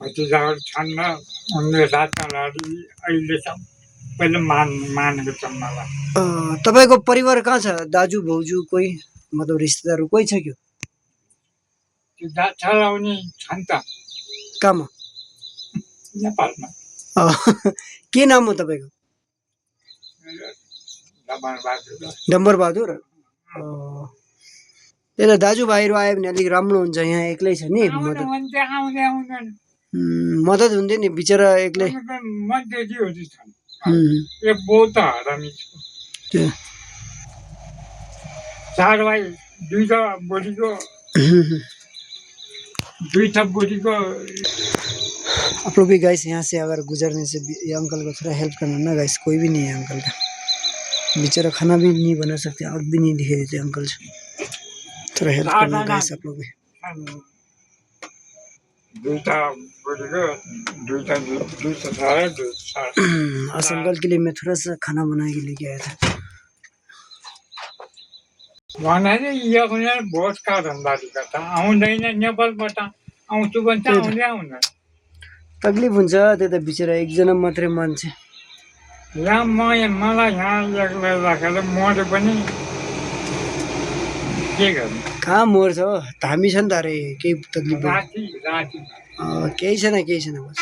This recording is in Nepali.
भतिजाहरू छन् उनले साथीभाइहरू अहिले सबैले मानेको छ मलाई। तपाईँको परिवार कहाँ छ? दाजु भाउजू कोही मतलब रिश्तेदारहरू कोही छ क्या? त्यो जात्रा लाउने छन् त कहाँमा? नेपालमा। के नाम हो तपाईँको? डम्बरबहादुर। त्यही त दाजुभाइहरू आयो भने अलिक राम्रो हुन्छ। यहाँ एक्लै छ नि, मद्दत हुन्थ्यो नि, बिचरा एक्लै। चार भाइ दुईटा बुढीको आप लोग भी गाइस यहाँ से अगर गुजरने से ये अंकल को थोड़ा हेल्प करना ना गाइस। कोई भी नहीं है अंकल का, बेचारा खाना भी नहीं बना सकते, आग भी नहीं दिखाई देते अंकल से। थोड़ा हेल्प करना गाइस आप लोग भी। आज अंकल के लिए मैं थोड़ा सा खाना बना के लेके आया था। भोटका धन्दाले गर्दा आउँदैन, नेपालबाट आउँछु भन्छ आउँदै आउँदैन। तकलिफ हुन्छ त्यही त, बिचरा एकजना मात्रै मान्छे। यहाँ मलाई यहाँ एक्लै राखेर मरे पनि के गर्नु? कहाँ मर्छ हो, धामी छ नि त। अरे केही तकलिफ केही छैन बस।